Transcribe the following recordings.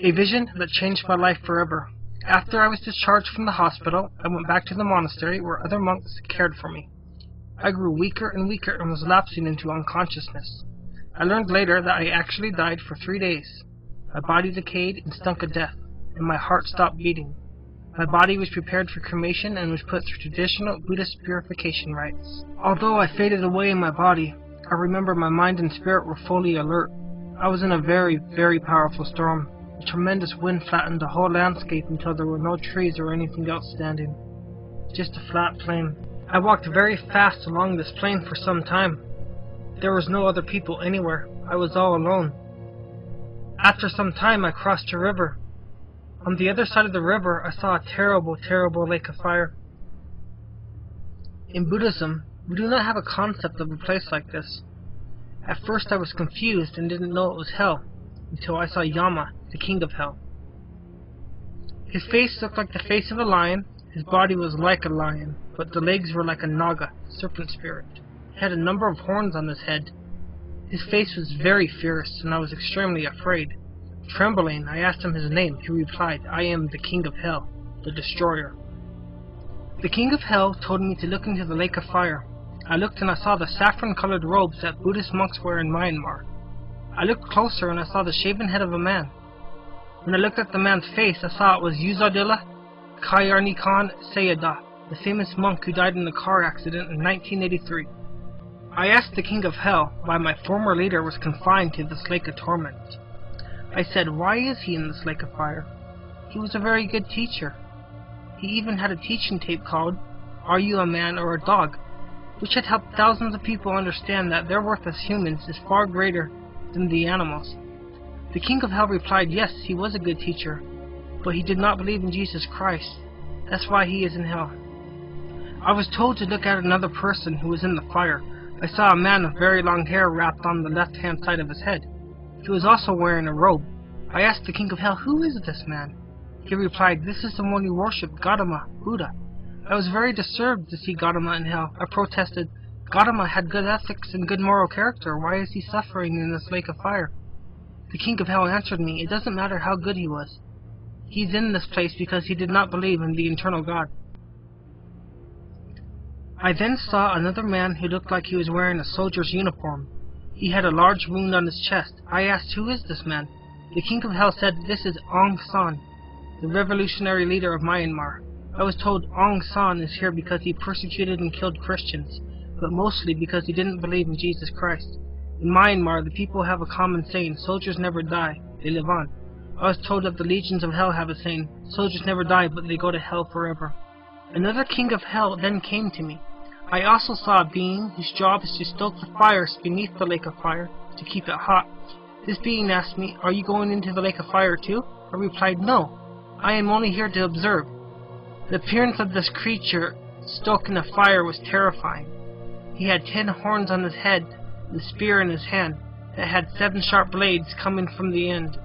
A vision that changed my life forever. After I was discharged from the hospital, I went back to the monastery where other monks cared for me. I grew weaker and weaker and was lapsing into unconsciousness. I learned later that I actually died for 3 days. My body decayed and stunk of death, and my heart stopped beating. My body was prepared for cremation and was put through traditional Buddhist purification rites. Although I faded away in my body, I remember my mind and spirit were fully alert. I was in a very, very powerful storm. A tremendous wind flattened the whole landscape until there were no trees or anything else standing. Just a flat plain. I walked very fast along this plain for some time. There was no other people anywhere. I was all alone. After some time I crossed a river. On the other side of the river I saw a terrible, terrible lake of fire. In Buddhism, we do not have a concept of a place like this. At first I was confused and didn't know it was hell, until I saw Yama, the king of hell. His face looked like the face of a lion, his body was like a lion, but the legs were like a naga, serpent spirit. He had a number of horns on his head. His face was very fierce, and I was extremely afraid. Trembling, I asked him his name. He replied, "I am the king of hell, the destroyer." The king of hell told me to look into the lake of fire. I looked and I saw the saffron-colored robes that Buddhist monks wear in Myanmar. I looked closer and I saw the shaven head of a man. When I looked at the man's face, I saw it was Uzadilla Kayarnikan Sayadaw, the famous monk who died in a car accident in 1983. I asked the king of hell why my former leader was confined to this lake of torment. I said, why is he in this lake of fire? He was a very good teacher. He even had a teaching tape called, "Are You a Man or a Dog?" which had helped thousands of people understand that their worth as humans is far greater than the animals. The king of hell replied, yes, he was a good teacher, but he did not believe in Jesus Christ. That's why he is in hell. I was told to look at another person who was in the fire. I saw a man with very long hair wrapped on the left-hand side of his head. He was also wearing a robe. I asked the king of hell, who is this man? He replied, this is the one who worshipped Gautama, Buddha. I was very disturbed to see Gautama in hell. I protested, Gautama had good ethics and good moral character. Why is he suffering in this lake of fire? The king of hell answered me, it doesn't matter how good he was. He's in this place because he did not believe in the eternal God. I then saw another man who looked like he was wearing a soldier's uniform. He had a large wound on his chest. I asked, who is this man? The king of hell said, this is Aung San, the revolutionary leader of Myanmar. I was told Aung San is here because he persecuted and killed Christians, but mostly because he didn't believe in Jesus Christ. In Myanmar, the people have a common saying, soldiers never die, they live on. I was told that the legions of hell have a saying, soldiers never die, but they go to hell forever. Another king of hell then came to me. I also saw a being whose job is to stoke the fires beneath the lake of fire to keep it hot. This being asked me, are you going into the lake of fire too? I replied, no, I am only here to observe. The appearance of this creature stoking the fire was terrifying. He had 10 horns on his head and a spear in his hand that had 7 sharp blades coming from the end.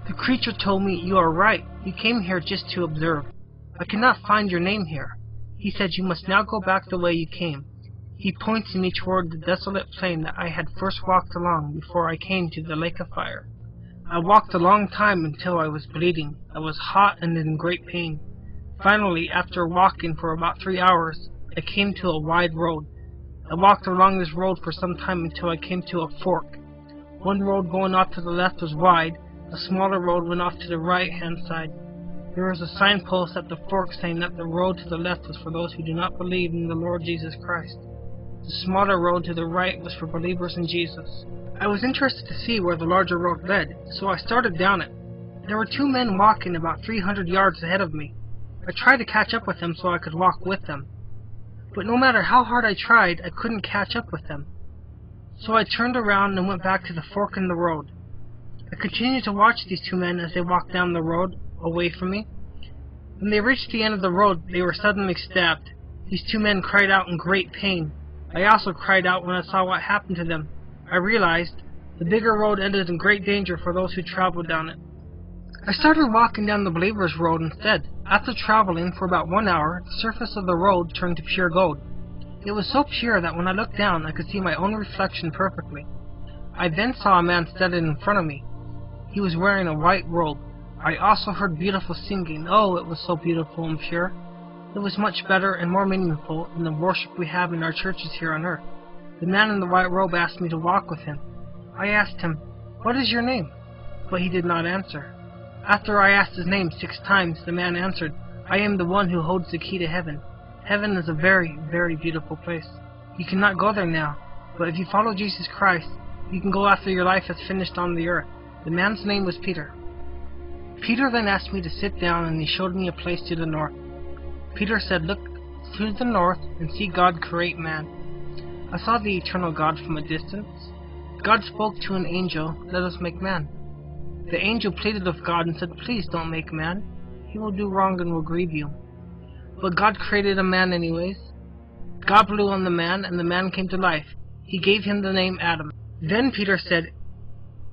The creature told me, you are right, you came here just to observe. I cannot find your name here. He said, you must now go back the way you came. He pointed me toward the desolate plain that I had first walked along before I came to the lake of fire. I walked a long time until I was bleeding. I was hot and in great pain. Finally, after walking for about 3 hours, I came to a wide road. I walked along this road for some time until I came to a fork. One road going off to the left was wide. A smaller road went off to the right-hand side. There was a signpost at the fork saying that the road to the left was for those who do not believe in the Lord Jesus Christ. The smaller road to the right was for believers in Jesus. I was interested to see where the larger road led, so I started down it. There were 2 men walking about 300 yards ahead of me. I tried to catch up with them so I could walk with them. But no matter how hard I tried, I couldn't catch up with them. So I turned around and went back to the fork in the road. I continued to watch these 2 men as they walked down the road away from me. When they reached the end of the road, they were suddenly stabbed. These 2 men cried out in great pain. I also cried out when I saw what happened to them. I realized the bigger road ended in great danger for those who traveled down it. I started walking down the Believer's Road instead. After traveling for about 1 hour, the surface of the road turned to pure gold. It was so pure that when I looked down, I could see my own reflection perfectly. I then saw a man standing in front of me. He was wearing a white robe. I also heard beautiful singing. Oh, it was so beautiful and pure. It was much better and more meaningful than the worship we have in our churches here on earth. The man in the white robe asked me to walk with him. I asked him, "What is your name?" But he did not answer. After I asked his name 6 times, the man answered, "I am the one who holds the key to heaven." Heaven is a very, very beautiful place. You cannot go there now, but if you follow Jesus Christ, you can go after your life is finished on the earth. The man's name was Peter. Peter then asked me to sit down, and he showed me a place to the north. Peter said, "Look to the north and see God create man." I saw the eternal God from a distance. God spoke to an angel, "Let us make man." The angel pleaded with God and said, "Please don't make man. He will do wrong and will grieve you." But God created a man anyways. God blew on the man, and the man came to life. He gave him the name Adam. Then Peter said,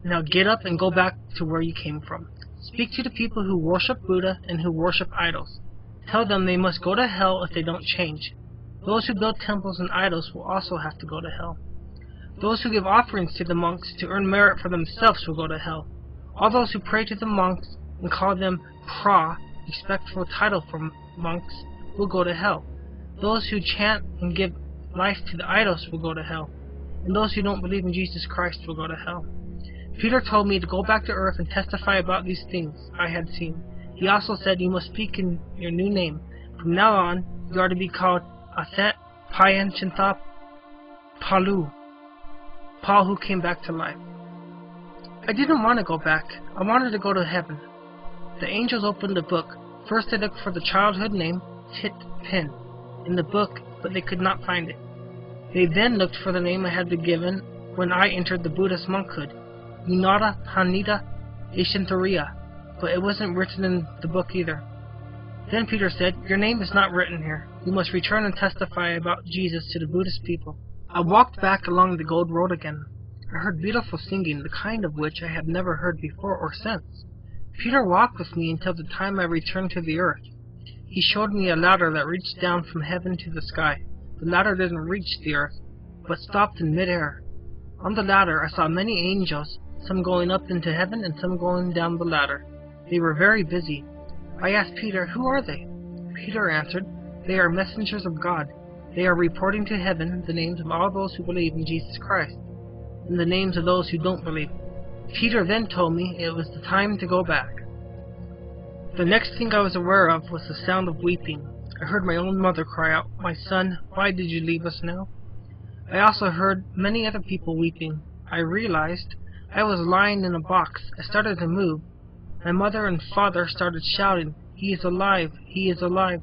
"Now get up and go back to where you came from. Speak to the people who worship Buddha and who worship idols. Tell them they must go to hell if they don't change. Those who build temples and idols will also have to go to hell. Those who give offerings to the monks to earn merit for themselves will go to hell. All those who pray to the monks and call them pra, respectful title for monks, will go to hell. Those who chant and give life to the idols will go to hell. And those who don't believe in Jesus Christ will go to hell." Peter told me to go back to earth and testify about these things I had seen. He also said, "You must speak in your new name. From now on, you are to be called Athet Pyanchantha Palu, Paul who came back to life." I didn't want to go back. I wanted to go to heaven. The angels opened the book. First they looked for the childhood name, Tit Pin, in the book, but they could not find it. They then looked for the name I had been given when I entered the Buddhist monkhood, Unada Hanida Ishantariya, but it wasn't written in the book either. Then Peter said, "Your name is not written here. You must return and testify about Jesus to the Buddhist people." I walked back along the gold road again. I heard beautiful singing, the kind of which I had never heard before or since. Peter walked with me until the time I returned to the earth. He showed me a ladder that reached down from heaven to the sky. The ladder didn't reach the earth, but stopped in midair. On the ladder I saw many angels, some going up into heaven and some going down the ladder. They were very busy. I asked Peter, "Who are they?" Peter answered, "They are messengers of God. They are reporting to heaven the names of all those who believe in Jesus Christ, and the names of those who don't believe." Peter then told me it was the time to go back. The next thing I was aware of was the sound of weeping. I heard my own mother cry out, "My son, why did you leave us now?" I also heard many other people weeping. I realized I was lying in a box. I started to move. My mother and father started shouting, "He is alive! He is alive!"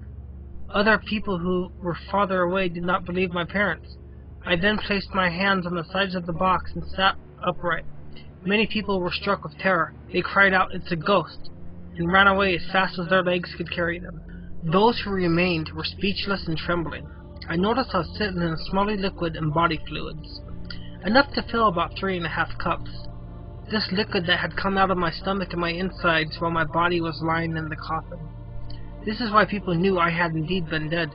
Other people who were farther away did not believe my parents. I then placed my hands on the sides of the box and sat upright. Many people were struck with terror. They cried out, "It's a ghost!" and ran away as fast as their legs could carry them. Those who remained were speechless and trembling. I noticed I was sitting in a smelly liquid and body fluids, enough to fill about 3½ cups. This liquid that had come out of my stomach and my insides while my body was lying in the coffin. This is why people knew I had indeed been dead.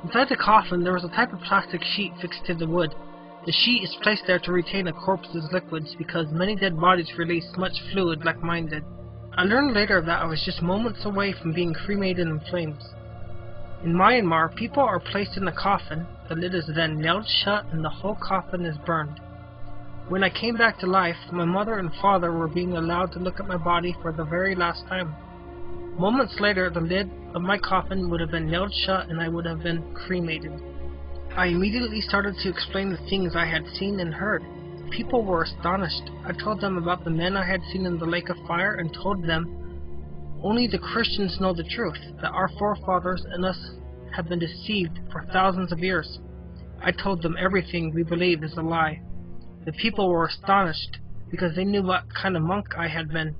Inside the coffin there was a type of plastic sheet fixed to the wood. The sheet is placed there to retain a corpse's liquids because many dead bodies release much fluid like mine did. I learned later that I was just moments away from being cremated in flames. In Myanmar, people are placed in a coffin, the lid is then nailed shut and the whole coffin is burned. When I came back to life, my mother and father were being allowed to look at my body for the very last time. Moments later, the lid of my coffin would have been nailed shut and I would have been cremated. I immediately started to explain the things I had seen and heard. People were astonished. I told them about the men I had seen in the lake of fire and told them only the Christians know the truth, that our forefathers and us have been deceived for thousands of years. I told them everything we believe is a lie. The people were astonished because they knew what kind of monk I had been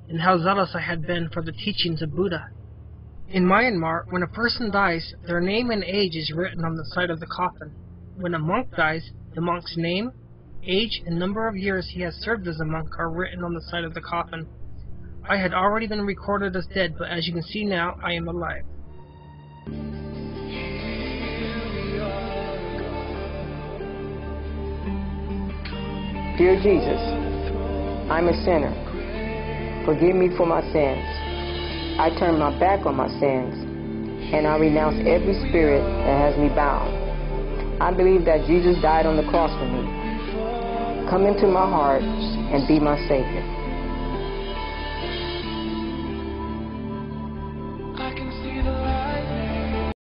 and how zealous I had been for the teachings of Buddha. In Myanmar, when a person dies, their name and age is written on the side of the coffin. When a monk dies, the monk's name, age, and number of years he has served as a monk are written on the side of the coffin. I had already been recorded as dead, but as you can see now, I am alive. Dear Jesus, I'm a sinner. Forgive me for my sins. I turn my back on my sins, and I renounce every spirit that has me bound. I believe that Jesus died on the cross for me. Come into my heart and be my Savior.